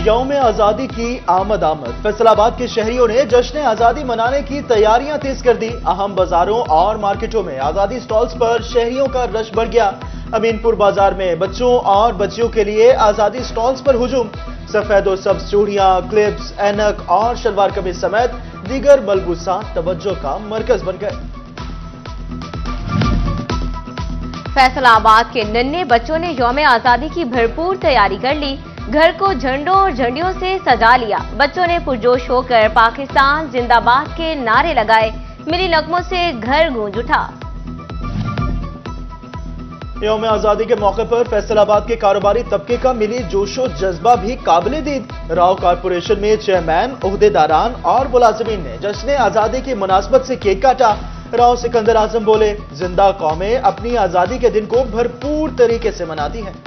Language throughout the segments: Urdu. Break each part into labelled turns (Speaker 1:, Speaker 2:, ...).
Speaker 1: یوم آزادی کی آمد فیصل آباد کے شہریوں نے جشن آزادی منانے کی تیاریاں تیز کر دی۔ اہم بازاروں اور مارکیٹوں میں آزادی سٹالز پر شہریوں کا رش بڑھ گیا۔ امین پور بازار میں بچوں اور بچیوں کے لیے آزادی سٹالز پر ہجوم۔ سفید و سبز چوڑیاں، کلپس، اینک اور شلوار قمیض سمیت دیگر ملبوسات توجہ کا مرکز بن گئے۔
Speaker 2: فیصل آباد کے ننھے بچوں نے یوم آزادی کی بھرپور تیاری کر لی۔ گھر کو جھنڈوں اور جھنڈیوں سے سجا لیا۔ بچوں نے پرجوش ہو کر پاکستان زندہ باد کے نعرے لگائے۔ ملی نغموں سے گھر گونج اٹھا۔
Speaker 1: یوم آزادی کے موقع پر فیصل آباد کے کاروباری طبقے کا ملی جوش و جذبہ بھی قابل دید۔ راؤ کارپوریشن میں چیئرمین، عہدیداران اور ملازمین نے جشن آزادی کی مناسبت سے کیک کاٹا۔ راؤ سکندر اعظم بولے، زندہ قومیں اپنی آزادی کے دن کو بھرپور طریقے سے مناتی ہیں۔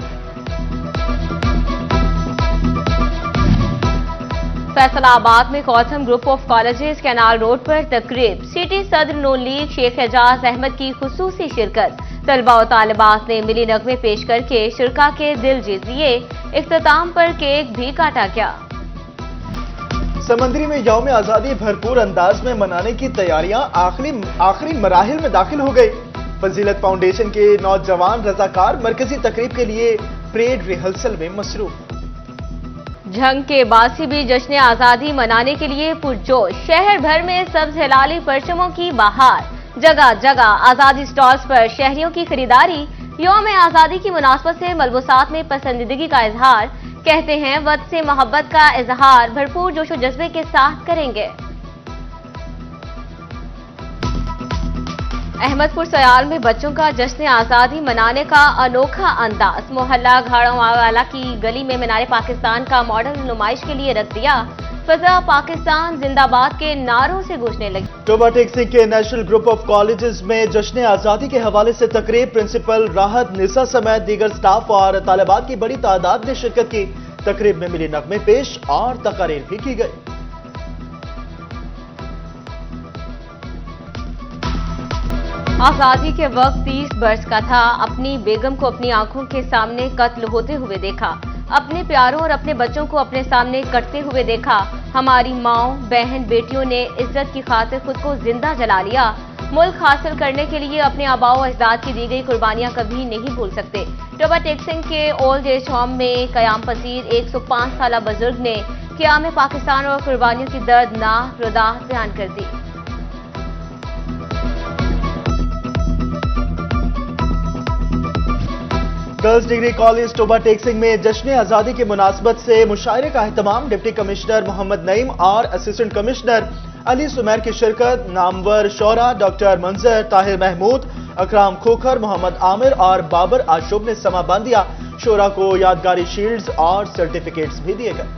Speaker 2: فیصل آباد میں Gautam group of colleges canal road پر تقریب۔ سٹی صدر نون لیگ شیخ اعجاز احمد کی خصوصی شرکت۔ طلباء و طالبات نے ملی نغمے پیش کر کے شرکاء کے دل جیت لیے۔ اختتام پر کیک بھی کاٹا گیا۔
Speaker 1: سمندری میں یوم آزادی بھرپور انداز میں منانے کی تیاریاں آخری مراحل میں داخل ہو گئی۔ فضیلت فاؤنڈیشن کے نوجوان رضاکار مرکزی تقریب کے لیے پریڈ ریہرسل میں مصروف۔
Speaker 2: جنگ کے باسی بھی جشن آزادی منانے کے لیے پرجوش۔ شہر بھر میں سبز ہلالی پرچموں کی بہار۔ جگہ جگہ آزادی سٹالز پر شہریوں کی خریداری۔ یوم آزادی کی مناسبت سے ملبوسات میں پسندیدگی کا اظہار۔ کہتے ہیں وطن سے محبت کا اظہار بھرپور جوش و جذبے کے ساتھ کریں گے۔ احمد پور سیال میں بچوں کا جشن آزادی منانے کا انوکھا انداز۔ محلہ گھاڑوں والا کی گلی میں مینار پاکستان کا ماڈل نمائش کے لیے رکھ دیا۔ فضا پاکستان زندہ باد کے نعروں سے گونجنے لگی۔
Speaker 1: ٹوبہ ٹیک سنگھ کے نیشنل گروپ آف کالجز میں جشن آزادی کے حوالے سے تقریب۔ پرنسپل راحت نسا سمیت دیگر سٹاف اور طالبات کی بڑی تعداد نے شرکت کی۔ تقریب میں ملی نغمے پیش اور تقاریر بھی کی گئی۔
Speaker 2: آزادی کے وقت 30 برس کا تھا۔ اپنی بیگم کو اپنی آنکھوں کے سامنے قتل ہوتے ہوئے دیکھا۔ اپنے پیاروں اور اپنے بچوں کو اپنے سامنے کٹتے ہوئے دیکھا۔ ہماری ماؤں، بہن، بیٹیوں نے عزت کی خاطر خود کو زندہ جلا لیا۔ ملک حاصل کرنے کے لیے اپنے آباء و اجداد کی دی گئی قربانیاں کبھی نہیں بھول سکتے۔ ٹوبہ ٹیک سنگھ کے اولڈ ایج ہوم میں قیام پذیر 105 سالہ بزرگ نے قیام پاکستان اور قربانیوں کی دردناک رداعت بیان کر دی۔
Speaker 1: گرلز ڈگری کالج ٹوبہ ٹیک سنگھ میں جشن آزادی کی مناسبت سے مشاعرے کا اہتمام۔ ڈپٹی کمشنر محمد نعیم اور اسسٹنٹ کمشنر علی سمیر کی شرکت۔ نامور شعراء ڈاکٹر منظر، طاہر محمود، اکرام کھوکھر، محمد عامر اور بابر آشوب نے سماں باندھ دیا۔ شعراء کو یادگاری شیلڈز اور سرٹیفکیٹس بھی دیے گئے۔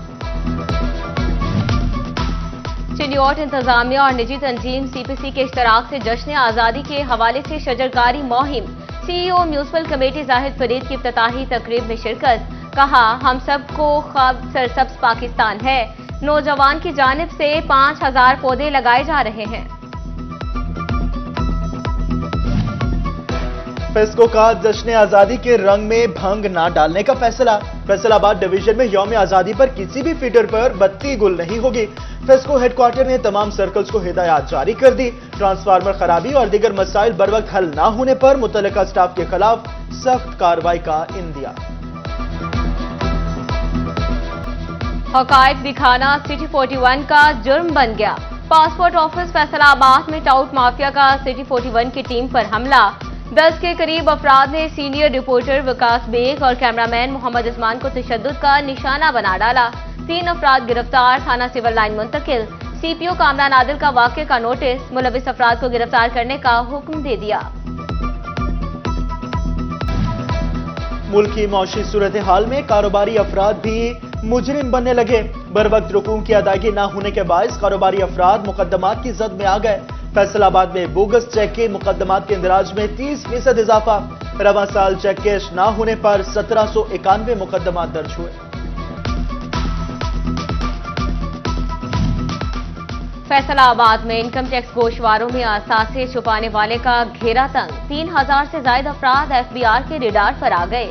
Speaker 2: چنیوٹ انتظامیہ اور نجی تنظیم سی پی سی کے اشتراک سے جشن آزادی کے حوالے سے شجرکاری مہم۔ سی ای او میونسپل کمیٹی زاہد فرید کی افتتاحی تقریب میں شرکت۔ کہا، ہم سب کو خواب سرسبز پاکستان ہے۔ نوجوان کی جانب سے 5000 پودے لگائے جا رہے ہیں۔
Speaker 1: فیسکو کا جشن آزادی کے رنگ میں بھنگ نہ ڈالنے کا فیصلہ۔ فیصل آباد ڈویژن میں یوم آزادی پر کسی بھی فیڈر پر بتی گل نہیں ہوگی۔ فیسکو ہیڈ کوارٹر نے تمام سرکلز کو ہدایات جاری کر دی۔ ٹرانسفارمر خرابی اور دیگر مسائل بر وقت حل نہ ہونے پر متعلقہ سٹاف کے خلاف سخت کارروائی کا اندیا۔
Speaker 2: حقائق دکھانا سٹی 41 کا جرم بن گیا۔ پاسپورٹ آفس فیصل آباد میں ٹاؤٹ مافیا کا سٹی 41 کی ٹیم پر حملہ۔ 10 کے قریب افراد نے سینئر رپورٹر وکاس بیگ اور کیمرامین محمد عثمان کو تشدد کا نشانہ بنا ڈالا۔ 3 افراد گرفتار، تھانہ سول لائن منتقل۔ سی پی او کامران عادل کا واقعے کا نوٹس، ملوث افراد کو گرفتار کرنے کا حکم دے دیا۔
Speaker 1: ملکی معاشی صورتحال میں کاروباری افراد بھی مجرم بننے لگے۔ بر وقت رقوم کی ادائیگی نہ ہونے کے باعث کاروباری افراد مقدمات کی زد میں آ گئے۔ فیصل آباد میں بوگس چیک کے مقدمات کے اندراج میں 30% اضافہ۔ رواں سال چیک کیش نہ ہونے پر 1791 مقدمات درج ہوئے۔
Speaker 2: فیصل آباد میں انکم ٹیکس گوشواروں میں اثاثے چھپانے والے کا گھیرا تنگ۔ 3000 سے زائد افراد ایف بی آر کے ریڈار پر آ گئے۔